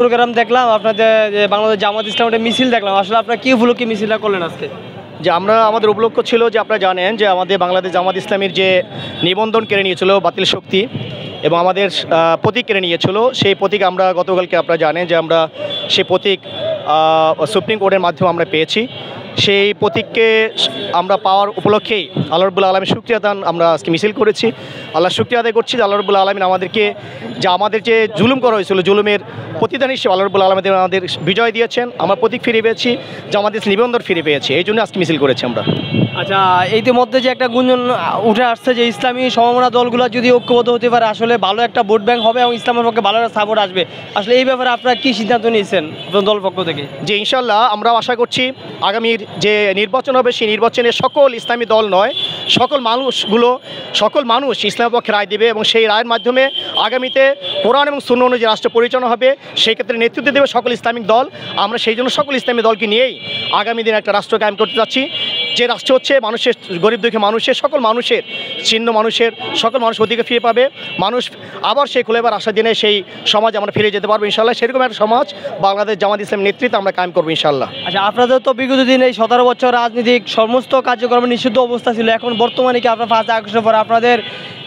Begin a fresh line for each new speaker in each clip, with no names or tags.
Programme দেখলাম আপনাদের যে বাংলাদেশ জামাত ইসলামের মিছিল দেখলাম, আসলে আপনারা কি উপলক্ষে মিছিলটা করলেন আজকে?
যে আমরা আমাদের উপলক্ষ ছিল যে আপনারা জানেন যে আমাদের বাংলাদেশ জামাত ইসলামীর যে নিবন্ধন কেড়ে নিয়েছিল বাতিল শক্তি এবং আমাদের প্রতীক কেড়ে নিয়েছিল, সেই প্রতীক আমরা গতকালকে আপনারা জানেন যে আমরা সেই প্রতীক সুপ্রিম কোর্টের মাধ্যমে আমরা পেয়েছি। সেই প্রতীককে আমরা পাওয়ার উপলক্ষেই আল্লাহ রাব্বুল আলামিন শুকরিয়া দান আমরা আজকে মিছিল করেছি। আল্লাহ শুকরিয়া আদায় করছি যে আল্লাহ রাব্বুল আলামিন আমাদেরকে যে আমাদের যে জুলুম করা হয়েছিল, জুলুমের প্রতিদান হিসেবে আল্লাহ রাব্বুল আলামিন আমাদের বিজয় দিয়েছেন। আমরা প্রতীক ফিরে পেয়েছি, জামাত নিবন্ধন ফিরে পেয়েছি, এই জন্য আজকে মিছিল করেছি আমরা।
আচ্ছা, ইতিমধ্যে যে একটা গুঞ্জন উঠে আসছে যে ইসলামী সমমনা দলগুলো যদি ঐক্যবদ্ধ হতে পারে আসলে ভালো একটা ভোট ব্যাংক হবে এবং ইসলামের পক্ষে ভালো একটা সাপোর্ট আসবে, আসলে এই ব্যাপারে আপনারা কী সিদ্ধান্ত নিয়েছেন দল পক্ষ থেকে?
যে ইনশাল্লাহ আমরা আশা করছি আগামীর যে নির্বাচন হবে সেই নির্বাচনে সকল ইসলামী দল নয়, সকল মানুষ ইসলামের পক্ষে রায় দেবে এবং সেই রায়ের মাধ্যমে আগামীতে কোরআন এবং সুন্নাহ অনুযায়ী রাষ্ট্র পরিচালনা হবে। সেই ক্ষেত্রে নেতৃত্ব দেবে সকল ইসলামিক দল। আমরা সেই জন্য সকল ইসলামী দলকে নিয়েই আগামী দিনে একটা রাষ্ট্র কায়েম করতে যাচ্ছি, যে রাষ্ট্র হচ্ছে মানুষের, গরিব দুঃখী মানুষের, সকল মানুষের, ছিন্ন মানুষের, সকল মানুষ অধিকার ফিরে পাবে, মানুষ আবার সেই খুলেবার আশা দিনে সেই সমাজ আমরা ফিরে যেতে পারবো ইনশাল্লাহ। সেরকম একটা সমাজ বাংলাদেশ জামাত ইসলামের নেতৃত্বে আমরা কায়েম করবো ইনশাল্লাহ।
আচ্ছা, আপনাদের তো বিগত দিন এই 17 বছর রাজনীতিক সমস্ত কার্যক্রমে নিষিদ্ধ অবস্থা ছিল, এখন বর্তমানে কি আপনার 5 আগস্টের পর আপনাদের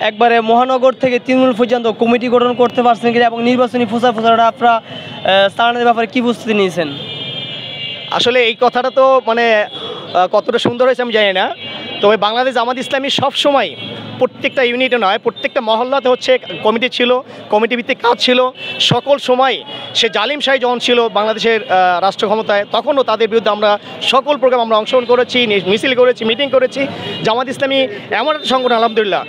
একবারে মহানগর থেকে তৃণমূল পর্যন্ত কমিটি গঠন করতে পারছেন কিনা এবং নির্বাচনী প্রচারটা আপনারা চালানোর ব্যাপারে কী প্রস্তুতি নিয়েছেন?
আসলে এই কথাটা তো মানে কতটা সুন্দর হয়েছে আমি জানি না, তবে বাংলাদেশ জামাত ইসলামী সবসময় প্রত্যেকটা ইউনিটে নয়, প্রত্যেকটা মহল্লাতে হচ্ছে কমিটি ছিল, কমিটি ভিত্তিক কাজ ছিল। সকল সময় সে জালিম শাহী যখন ছিল বাংলাদেশের রাষ্ট্র ক্ষমতায়, তখনও তাদের বিরুদ্ধে আমরা সকল প্রোগ্রাম আমরা অংশগ্রহণ করেছি, মিছিল করেছি, মিটিং করেছি। জামাত ইসলামী এমন একটা সংগঠন আলহামদুলিল্লাহ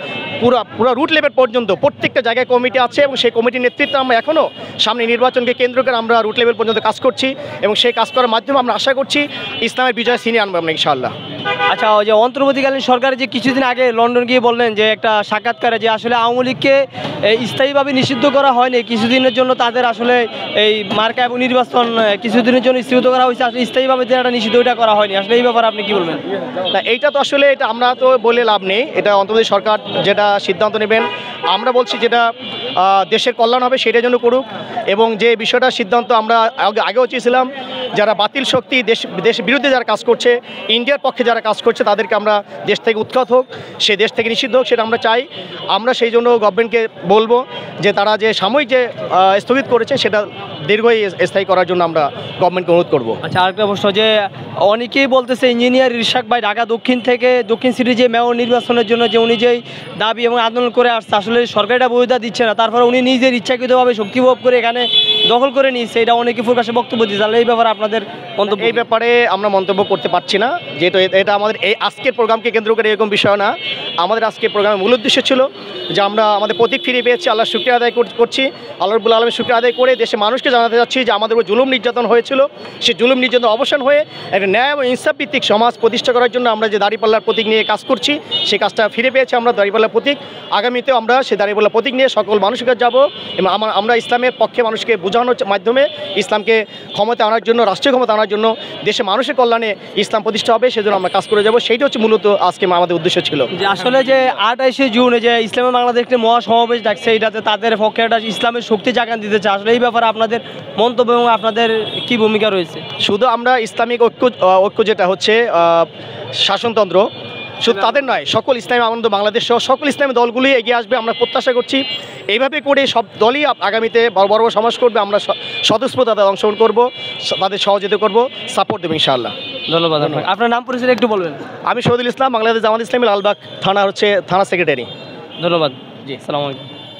পুরো রুট লেভেল পর্যন্ত প্রত্যেকটা জায়গায় কমিটি আছে এবং সেই কমিটির নেতৃত্বে আমরা এখনও সামনে নির্বাচনকে কেন্দ্র করে আমরা রুট লেভেল পর্যন্ত কাজ করছি এবং সেই কাজ করার মাধ্যমে আমরা আশা করছি ইসলামের বিজয় ছিনিয়ে আনবো আমরা ইনশাআল্লাহ।
আচ্ছা, ওই যে অন্তর্বর্তীকালীন সরকার যে কিছুদিন আগে লন্ডন গিয়ে বললেন যে একটা সাক্ষাৎকারে যে আসলে আওয়ামী লীগকে স্থায়ীভাবে নিষিদ্ধ করা হয়নি, কিছুদিনের জন্য তাদের আসলে এই মার্কা এবং নির্বাচন কিছুদিনের জন্য স্থগিত করা হয়েছে, আসলে স্থায়ীভাবে যে একটা নিষিদ্ধ ওইটা করা হয়নি, আসলে এই ব্যাপারে আপনি কী বলবেন?
না, এইটা তো আসলে এটা আমরা তো বলে লাভ নেই, এটা অন্তর্বর্তী সরকার যেটা সিদ্ধান্ত নেবেন, আমরা বলছি যেটা দেশের কল্যাণ হবে সেটার জন্য করুক। এবং যে বিষয়টা সিদ্ধান্ত আমরা আগেও চেয়েছিলাম, যারা বাতিল শক্তি দেশের বিরুদ্ধে যারা কাজ করছে, ইন্ডিয়ার পক্ষে যারা কাজ করছে, তাদেরকে আমরা দেশ থেকে উৎখাত হোক, সে দেশ থেকে নিষিদ্ধ হোক, সেটা আমরা চাই। আমরা সেই জন্য গভর্নমেন্টকে বলবো যে তারা যে সাময়িক যে স্থগিত করেছে সেটা দীর্ঘই স্থায়ী করার জন্য আমরা গভর্নমেন্টকে অনুরোধ করবো।
আচ্ছা, আরেকটা প্রশ্ন, যে অনেকেই বলতেছে ইঞ্জিনিয়ার ইরশাক ভাই ঢাকা দক্ষিণ থেকে দক্ষিণ সিটি যে মেয়র নির্বাচনের জন্য যে উনি যেই দাবি এবং আন্দোলন করে আসছে, আসলে সরকার এটা বৈধতা দিচ্ছে না, তারপরে উনি নিজের ইচ্ছাকৃতভাবে শক্তিপ্রয়োগ করে এখানে দখল করে নিচ্ছে, এটা অনেকে প্রকাশে বক্তব্য দিচ্ছে, এই ব্যাপারে আপনাদের মন্তব্য?
এই ব্যাপারে আমরা মন্তব্য করতে পারছি না, যেহেতু এটা আমাদের এই আজকের প্রোগ্রামকে কেন্দ্র করে এরকম বিষয় না। আমাদের আজকের প্রোগ্রামের মূল উদ্দেশ্য ছিল যে আমরা আমাদের প্রতীক ফিরে পেয়েছি, আল্লাহ শুকরিয়া আদায় করছি, আল্লাহ রাব্বুল আলামিন শুকরিয়া আদায় করে দেশের মানুষকে জানাতে যাচ্ছি যে আমাদের উপর জুলুম নির্যাতন হয়েছিল, সেই জুলুম নির্যাতন অবসান হয়ে একটা ন্যায় এবং ইনসাফ ভিত্তিক সমাজ প্রতিষ্ঠা করার জন্য আমরা যে দাঁড়িপাল্লার প্রতীক নিয়ে কাজ করছি, সেই কাজটা ফিরে পেয়েছি আমরা দাঁড়িপাল্লার প্রতীক। আগামীতেও আমরা সেই দাঁড়িপাল্লার প্রতীক নিয়ে সকল মানুষের কাছে যাবো এবং আমরা ইসলামের পক্ষে মানুষকে বোঝানোর মাধ্যমে ইসলামকে ক্ষমতা আনার জন্য, রাষ্ট্রীয় ক্ষমতা আনার জন্য, দেশের মানুষের কল্যাণে ইসলাম প্রতিষ্ঠা হবে, সেজন্য আমরা কাজ করে যাবো। সেইটা হচ্ছে মূলত আজকে আমাদের উদ্দেশ্য ছিল।
যে আসলে যে 28শে জুন যে ইসলামের বাংলাদেশ একটি মহাসমাবেশ ডাকছে, এটাতে তাদের পক্ষে একটা ইসলামের শক্তি জাগান দিতেছে, আসলে এই ব্যাপারে আপনাদের মন্তব্য এবং আপনাদের কি ভূমিকা রয়েছে? শুধু
আমরা ইসলামিক ঐক্য যেটা হচ্ছে শাসনতন্ত্র, শুধু তাদের নয়, সকল ইসলামী আনন্দ বাংলাদেশ সহ সকল ইসলামী দলগুলি এগিয়ে আসবে, আমরা প্রত্যাশা করছি। এইভাবে করে সব দলই আগামীতে বড় বড় সমাজ করবে, আমরা স্বতঃস্ফূর্ত তাদের অংশগ্রহণ করবো, তাদের সহযোগিতা করবো, সাপোর্ট দেবো ইনশাআল্লাহ।
ধন্যবাদ। আপনার নাম পরিচয় একটু বলবেন?
আমি শহীদুল ইসলাম, বাংলাদেশ জামাত ইসলামী লালবাগ থানা সেক্রেটারি।
ধন্যবাদ। জি, আসসালামু আলাইকুম।